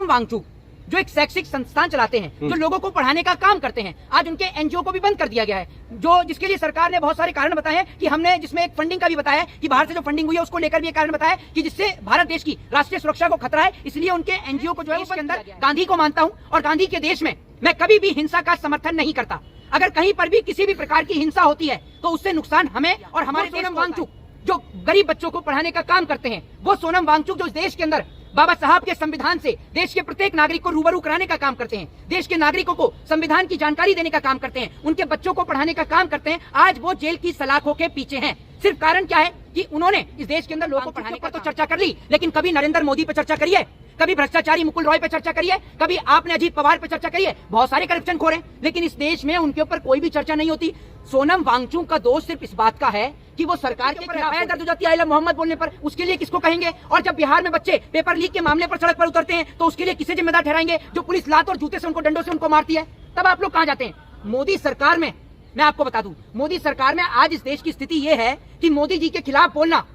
वांगचुक जो एक शैक्षिक संस्थान चलाते हैं, जो लोगों को पढ़ाने का काम करते हैं, आज उनके एनजीओ को भी बंद कर दिया गया है, जो जिसके लिए सरकार ने बहुत सारे कारण बताए हैं कि हमने, जिसमें एक फंडिंग का भी बताया है कि बाहर से जो फंडिंग हुई है उसको लेकर भी एक कारण बताया है कि जिससे भारत देश की राष्ट्रीय सुरक्षा को खतरा है, इसलिए उनके एनजीओ को जो है उसके अंदर गांधी को मानता हूं और गांधी के देश में मैं कभी भी हिंसा का समर्थन नहीं करता। अगर कहीं पर भी किसी भी प्रकार की हिंसा होती है तो उससे नुकसान हमें और हमारे सोनम वांगचुक जो गरीब बच्चों को पढ़ाने का काम करते हैं, वो सोनम वांगचुक जो इस देश के अंदर बाबा साहब के संविधान से देश के प्रत्येक नागरिक को रूबरू कराने का काम करते हैं, देश के नागरिकों को संविधान की जानकारी देने का काम करते हैं, उनके बच्चों को पढ़ाने का काम करते हैं, आज वो जेल की सलाखों के पीछे हैं। सिर्फ कारण क्या है कि उन्होंने इस देश के अंदर लोगों को पढ़ाने का तो चर्चा कर ली, लेकिन कभी नरेंद्र मोदी पर चर्चा करिए, कभी भ्रष्टाचारी मुकुल रॉय पे चर्चा करिए, कभी आपने अजीत पवार पे चर्चा करिए, बहुत सारे करप्शन खोर हैं, लेकिन इस देश में उनके ऊपर कोई भी चर्चा नहीं होती। सोनम वांगचुक का दोष सिर्फ इस बात का है कि वो सरकार के खिलाफ दर्ज हो जाती है आइला मोहम्मद बोलने पर, उसके लिए किसको कहेंगे? और जब बिहार में बच्चे पेपर लीक के मामले पर सड़क पर उतरते हैं तो उसके लिए किसे जिम्मेदार ठहराएंगे? जो पुलिस लात और जूते से उनको, डंडों से उनको मारती है, तब आप लोग कहाँ जाते हैं? मोदी सरकार में, मैं आपको बता दूं, मोदी सरकार में आज इस देश की स्थिति ये है कि मोदी जी के खिलाफ बोलना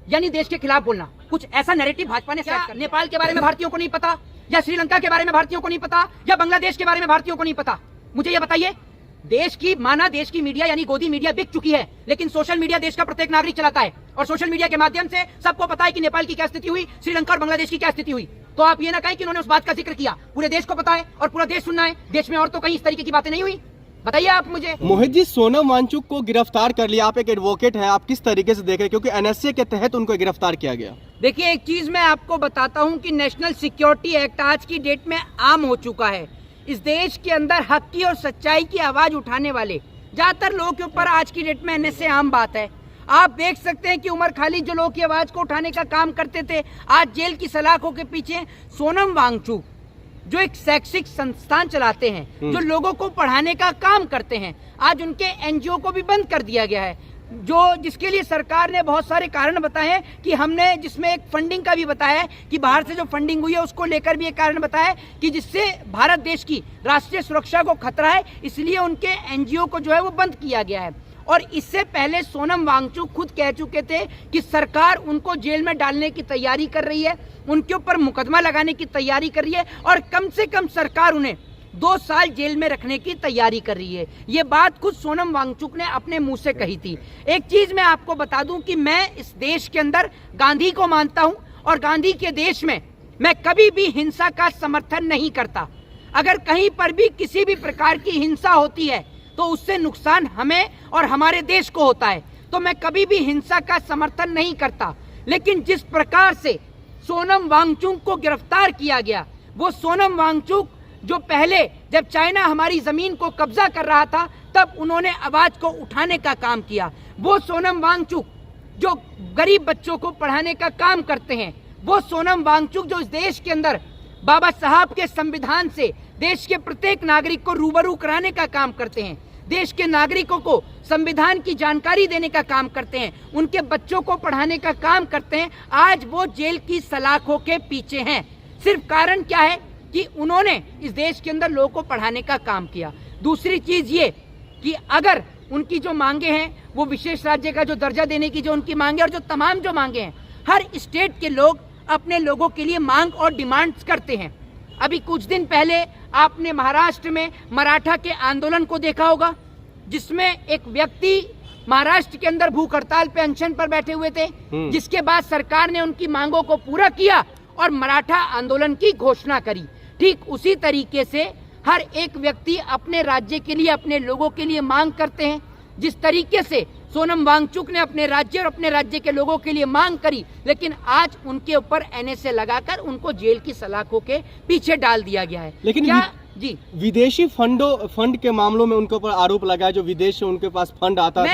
यानी देश के खिलाफ बोलना। कुछ ऐसा नैरेटिव भाजपा ने सेट कर, नेपाल के बारे में भारतीयों को नहीं पता, या श्रीलंका के बारे में भारतीयों को नहीं पता, या बांग्लादेश के बारे में भारतीयों को नहीं पता? मुझे ये बताइए, देश की मीडिया यानी गोदी मीडिया बिक चुकी है, लेकिन सोशल मीडिया देश का प्रत्येक नागरिक चलाता है और सोशल मीडिया के माध्यम से सबको पता है कि नेपाल की क्या स्थिति हुई, श्रीलंका और बांग्लादेश की क्या स्थिति हुई। तो आप ये ना कहें कि उन्होंने उस बात का जिक्र किया, पूरे देश को पता है और पूरा देश सुनना है। देश में और तो कहीं इस तरीके की बातें नहीं हुई। बताइए आप मुझे। मोहित जी, सोनम वांगचुक को गिरफ्तार कर लिया, आप एक एडवोकेट हैं, आप किस तरीके से देख रहे हैं, क्योंकि एनएसए के तहत उनको गिरफ्तार किया गया? देखिए, एक चीज मैं आपको बताता हूं कि नेशनल सिक्योरिटी एक्ट आज की डेट में आम हो चुका है। इस देश के अंदर हक की और सच्चाई की आवाज उठाने वाले ज्यादातर लोगों के ऊपर आज की डेट में एनएसए आम बात है। आप देख सकते हैं कि उमर खालिद जो लोगों की आवाज को उठाने का काम करते थे, आज जेल की सलाखों के पीछे। सोनम वांगचुक जो एक शैक्षिक संस्थान चलाते हैं, जो लोगों को पढ़ाने का काम करते हैं, आज उनके एनजीओ को भी बंद कर दिया गया है, जो जिसके लिए सरकार ने बहुत सारे कारण बताए हैं कि हमने, जिसमें एक फंडिंग का भी बताया है कि बाहर से जो फंडिंग हुई है उसको लेकर भी एक कारण बताया है कि जिससे भारत देश की राष्ट्रीय सुरक्षा को खतरा है, इसलिए उनके एनजीओ को जो है वो बंद किया गया है। और इससे पहले सोनम वांगचुक खुद कह चुके थे कि सरकार उनको जेल में डालने की तैयारी कर रही है, उनके ऊपर मुकदमा लगाने की तैयारी कर रही है और कम से कम सरकार उन्हें 2 साल जेल में रखने की तैयारी कर रही है। ये बात खुद सोनम वांगचुक ने अपने मुंह से कही थी। एक चीज मैं आपको बता दूं कि मैं इस देश के अंदर गांधी को मानता हूं और गांधी के देश में मैं कभी भी हिंसा का समर्थन नहीं करता। अगर कहीं पर भी किसी भी प्रकार की हिंसा होती है तो उससे नुकसान हमें और हमारे देश को होता है, तो मैं कभी भी हिंसा का समर्थन नहीं करता। लेकिन जिस प्रकार से सोनम वांगचुक को गिरफ्तार किया गया, वो सोनम वांगचुक जो पहले जब चाइना हमारी जमीन को कब्जा कर रहा था तब उन्होंने आवाज को उठाने का काम किया, वो सोनम वांगचुक जो गरीब बच्चों को पढ़ाने का काम करते हैं, वो सोनम वांगचुक जो इस देश के अंदर बाबा साहब के संविधान से देश के प्रत्येक नागरिक को रूबरू कराने का काम करते हैं, देश के नागरिकों को संविधान की जानकारी देने का काम करते हैं, उनके बच्चों को पढ़ाने का काम करते हैं, आज वो जेल की सलाखों के पीछे हैं। सिर्फ कारण क्या है कि उन्होंने इस देश के अंदर लोगों को पढ़ाने का काम किया। दूसरी चीज ये कि अगर उनकी जो मांगे हैं, वो विशेष राज्य का जो दर्जा देने की जो उनकी मांगे और जो तमाम जो मांगे हैं, हर स्टेट के लोग अपने लोगों के लिए मांग और डिमांड्स करते हैं। अभी कुछ दिन पहले आपने महाराष्ट्र में मराठा के आंदोलन को देखा होगा, जिसमें एक व्यक्ति महाराष्ट्र के अंदर भूख हड़ताल पे अनशन पर बैठे हुए थे, जिसके बाद सरकार ने उनकी मांगों को पूरा किया और मराठा आंदोलन की घोषणा करी। ठीक उसी तरीके से हर एक व्यक्ति अपने राज्य के लिए, अपने लोगों के लिए मांग करते हैं। जिस तरीके से सोनम वांगचुक ने अपने राज्य और अपने राज्य के लोगों के लिए मांग करी, लेकिन आज उनके ऊपर एनएसए लगाकर उनको जेल की सलाखों के पीछे डाल दिया गया है। लेकिन क्या जी विदेशी फंड के मामलों में उनके ऊपर आरोप लगा है, जो विदेश से उनके पास फंड आता था।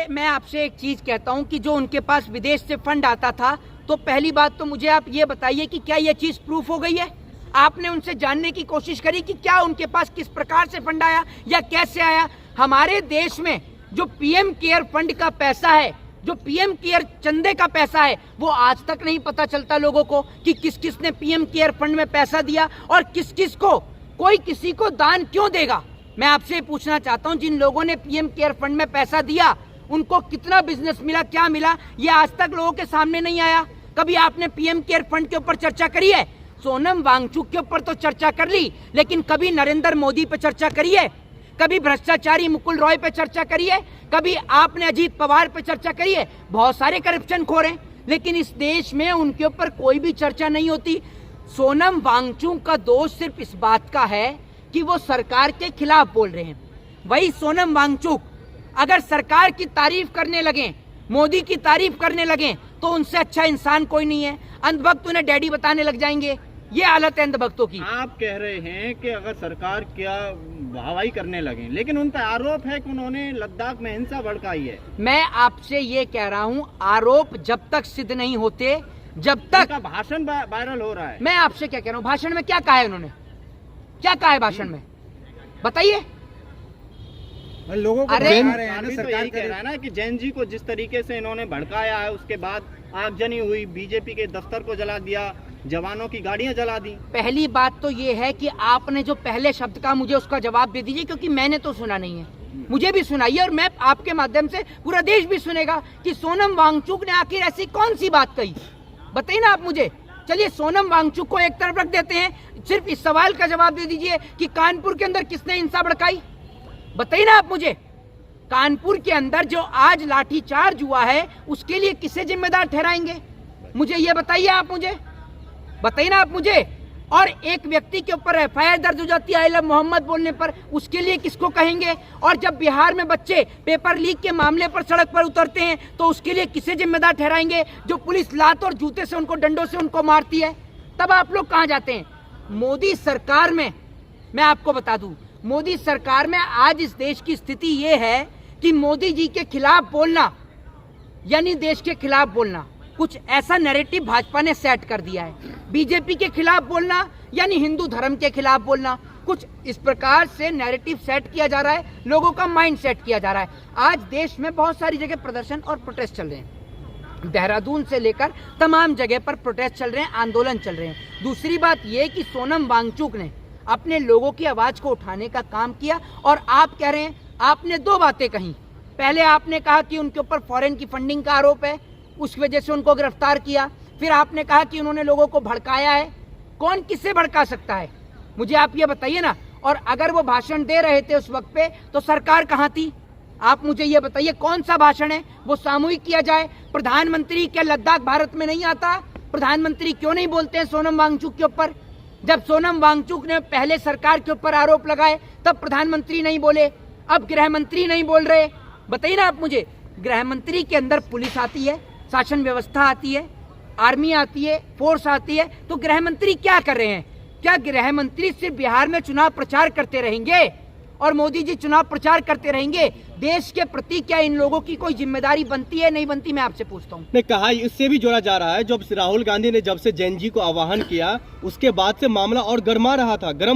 मैं आपसे एक चीज कहता हूं कि जो उनके पास विदेश से फंड आता था, तो पहली बात तो मुझे आप ये बताइए कि क्या ये चीज प्रूफ हो गई है? आपने उनसे जानने की कोशिश करी कि क्या उनके पास किस प्रकार से फंड आया या कैसे आया? हमारे देश में जो पीएम केयर फंड का पैसा है, जो पीएम केयर चंदे का पैसा है, वो आज तक नहीं पता चलता लोगों को कि किस किस ने पीएम केयर फंड में पैसा दिया और किस किस को, कोई किसी को दान क्यों देगा। मैं आपसे पूछना चाहता हूं, जिन लोगों ने पीएम केयर फंड में पैसा दिया उनको कितना बिजनेस मिला, क्या मिला, ये आज तक लोगों के सामने नहीं आया। कभी आपने पीएम केयर फंड के ऊपर चर्चा करी है? सोनम वांगचुक के ऊपर तो चर्चा कर ली, लेकिन कभी नरेंद्र मोदी पे चर्चा करी है? कभी भ्रष्टाचारी मुकुल रॉय पे चर्चा करी है? कभी आपने अजीत पवार पे चर्चा करी है? बहुत सारे करप्शन खोर हैं, लेकिन इस देश में उनके ऊपर कोई भी चर्चा नहीं होती। सोनम वांगचुक का दोष सिर्फ इस बात का है कि वो सरकार के खिलाफ बोल रहे हैं। वही सोनम वांगचुक अगर सरकार की तारीफ करने लगे, मोदी की तारीफ करने लगे, तो उनसे अच्छा इंसान कोई नहीं है। अंधभक्त उन्हें डैडी बताने लग जाएंगे। ये हालत है अंधभक्तों की। आप कह रहे हैं कि अगर सरकार क्या वाहवाही करने लगे, लेकिन उन पर आरोप है कि उन्होंने लद्दाख में हिंसा भड़काई है। मैं आपसे ये कह रहा हूँ, आरोप जब तक सिद्ध नहीं होते, जब तक भाषण वायरल हो रहा है। मैं आपसे क्या कह रहा हूँ, भाषण में क्या कहा है उन्होंने? क्या कहा है भाषण में, बताइए। लोगों को अरे तो यही कह रहा है ना कि जैन जी को जिस तरीके से इन्होंने भड़काया है, उसके बाद आगजनी हुई, बीजेपी के दफ्तर को जला दिया, जवानों की गाड़ियां जला दी। पहली बात तो ये है कि आपने जो पहले शब्द का मुझे उसका जवाब दे दीजिए, क्योंकि मैंने तो सुना नहीं है। मुझे भी सुनाइए और मैं आपके माध्यम से पूरा देश भी सुनेगा कि सोनम वांगचुक ने आखिर ऐसी कौन सी बात कही, बताइए ना आप मुझे। चलिए सोनम वांगचुक को एक तरफ रख देते हैं, सिर्फ इस सवाल का जवाब दे दीजिए कि कानपुर के अंदर किसने हिंसा भड़काई, बताइए ना आप मुझे। कानपुर के अंदर जो आज लाठीचार्ज हुआ है, उसके लिए किसे जिम्मेदार ठहराएंगे? मुझे ये बताइए, आप मुझे बताइए ना आप मुझे। और एक व्यक्ति के ऊपर एफआईआर दर्ज हो जाती है आई लव मोहम्मद बोलने पर, उसके लिए किसको कहेंगे? और जब बिहार में बच्चे पेपर लीक के मामले पर सड़क पर उतरते हैं, तो उसके लिए किसे जिम्मेदार ठहराएंगे? जो पुलिस लात और जूते से उनको, डंडों से उनको मारती है। तब आप लोग कहाँ जाते हैं? मोदी सरकार में, मैं आपको बता दूं, मोदी सरकार में आज इस देश की स्थिति ये है कि मोदी जी के खिलाफ बोलना यानी देश के खिलाफ बोलना, कुछ ऐसा नैरेटिव भाजपा ने सेट कर दिया है। बीजेपी के खिलाफ बोलना यानी हिंदू धर्म के खिलाफ बोलना, कुछ इस प्रकार से नैरेटिव सेट किया जा रहा है, लोगों का माइंड सेट किया जा रहा है। आज देश में बहुत सारी जगह प्रदर्शन और प्रोटेस्ट चल रहे हैं, देहरादून से लेकर तमाम जगह पर प्रोटेस्ट चल रहे हैं, आंदोलन चल रहे हैं। दूसरी बात यह कि सोनम वांगचुक ने अपने लोगों की आवाज को उठाने का काम किया, और आप कह रहे हैं, आपने दो बातें कही। पहले आपने कहा कि उनके ऊपर फॉरेन की फंडिंग का आरोप है, उस वजह से उनको गिरफ्तार किया। फिर आपने कहा कि उन्होंने लोगों को भड़काया है। कौन किससे भड़का सकता है, मुझे आप ये बताइए ना। और अगर वो भाषण दे रहे थे उस वक्त पे, तो सरकार कहाँ थी? आप मुझे ये बताइए, कौन सा भाषण है वो सामूहिक किया जाए? प्रधानमंत्री क्या लद्दाख भारत में नहीं आता? प्रधानमंत्री क्यों नहीं बोलते हैं सोनम वांगचुक के ऊपर? जब सोनम वांगचुक ने पहले सरकार के ऊपर आरोप लगाए, तब प्रधानमंत्री नहीं बोले, अब गृह मंत्री नहीं बोल रहे। बताइए ना आप मुझे। गृह मंत्री के अंदर पुलिस आती है, शासन व्यवस्था आती है, आर्मी आती है, फोर्स आती है, तो गृह मंत्री क्या कर रहे हैं? क्या गृह मंत्री सिर्फ बिहार में चुनाव प्रचार करते रहेंगे और मोदी जी चुनाव प्रचार करते रहेंगे? देश के प्रति क्या इन लोगों की कोई जिम्मेदारी बनती है, नहीं बनती? मैं आपसे पूछता हूँ। ने कहा, इससे भी जोड़ा जा रहा है, जब राहुल गांधी ने जब से जैन जी को आह्वान किया, उसके बाद से मामला और गर्म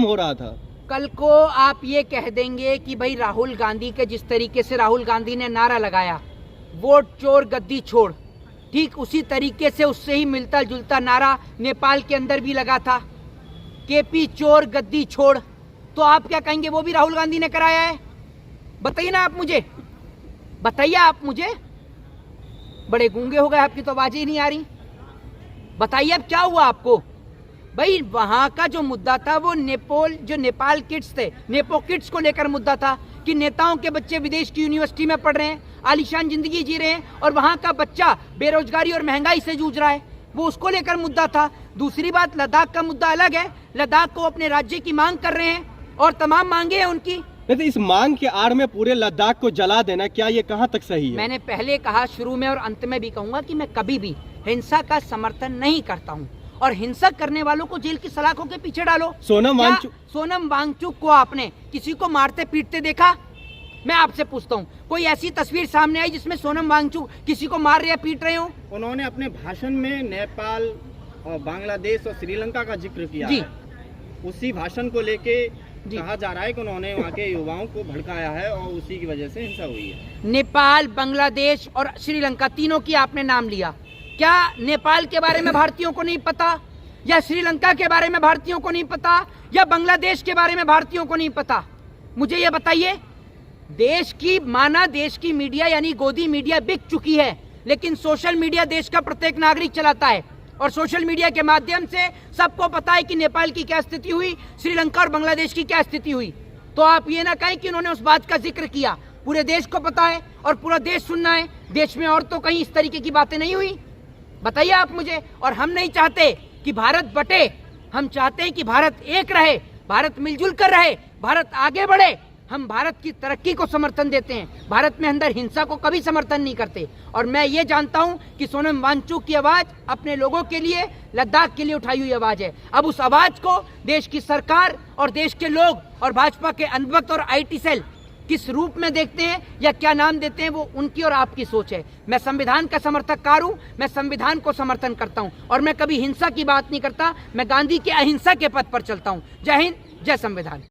हो रहा था। कल को आप ये कह देंगे कि भाई राहुल गांधी के, जिस तरीके से राहुल गांधी ने नारा लगाया, वोट चोर गद्दी छोड़, ठीक उसी तरीके से उससे ही मिलता जुलता नारा नेपाल के अंदर भी लगा था, केपी चोर गद्दी छोड़। तो आप क्या कहेंगे, वो भी राहुल गांधी ने कराया है? बताइए ना आप मुझे, बताइए आप मुझे। बड़े गूंगे हो गए, आपकी तो आवाज ही नहीं आ रही। बताइए अब क्या हुआ आपको? भाई वहां का जो मुद्दा था वो नेपाल किड्स थे, नेपो किड्स को लेकर मुद्दा था कि नेताओं के बच्चे विदेश की यूनिवर्सिटी में पढ़ रहे हैं, आलीशान जिंदगी जी रहे हैं, और वहां का बच्चा बेरोजगारी और महंगाई से जूझ रहा है, वो उसको लेकर मुद्दा था। दूसरी बात, लद्दाख का मुद्दा अलग है। लद्दाख को अपने राज्य की मांग कर रहे हैं और तमाम मांगे हैं उनकी। तो इस मांग के आड़ में पूरे लद्दाख को जला देना, क्या ये कहाँ तक सही है? मैंने पहले कहा, शुरू में और अंत में भी कहूंगा कि मैं कभी भी हिंसा का समर्थन नहीं करता हूँ, और हिंसा करने वालों को जेल की सलाखों के पीछे डालो। सोनम वांगचुक को आपने किसी को मारते पीटते देखा? मैं आपसे पूछता हूँ, कोई ऐसी तस्वीर सामने आई जिसमें सोनम वांगचुक किसी को मार रहे या पीट रहे हो? उन्होंने अपने भाषण में नेपाल और बांग्लादेश और श्रीलंका का जिक्र किया जी। है। उसी भाषण को लेके कहा जा रहा है कि उन्होंने वहाँ के युवाओं को भड़काया है और उसी की वजह से हिंसा हुई है। नेपाल, बांग्लादेश और श्रीलंका, तीनों की आपने नाम लिया। क्या नेपाल के बारे में भारतीयों को नहीं पता, या श्रीलंका के बारे में भारतीयों को नहीं पता, या बांग्लादेश के बारे में भारतीयों को नहीं पता? मुझे ये बताइए। देश की मीडिया यानी गोदी मीडिया बिक चुकी है, लेकिन सोशल मीडिया देश का प्रत्येक नागरिक चलाता है। और सोशल मीडिया के माध्यम से सबको पता है कि नेपाल की क्या स्थिति हुई, श्रीलंका और बांग्लादेश की क्या स्थिति हुई। तो आप ये ना कहें कि उन्होंने उस बात का जिक्र किया। पूरे देश को पता है और पूरा देश सुनना है। देश में और तो कहीं इस तरीके की बातें नहीं हुई, बताइए आप मुझे। और हम नहीं चाहते कि भारत बटे, हम चाहते हैं कि भारत एक रहे, भारत मिलजुल कर रहे, भारत आगे बढ़े। हम भारत की तरक्की को समर्थन देते हैं, भारत में अंदर हिंसा को कभी समर्थन नहीं करते। और मैं ये जानता हूं कि सोनम वांगचुक की आवाज अपने लोगों के लिए, लद्दाख के लिए उठाई हुई आवाज है। अब उस आवाज को देश की सरकार और देश के लोग और भाजपा के अंधभक्त और IT सेल किस रूप में देखते हैं या क्या नाम देते हैं, वो उनकी और आपकी सोच है। मैं संविधान का समर्थककार हूं, मैं संविधान को समर्थन करता हूं और मैं कभी हिंसा की बात नहीं करता। मैं गांधी के अहिंसा के पथ पर चलता हूं। जय हिंद, जय संविधान।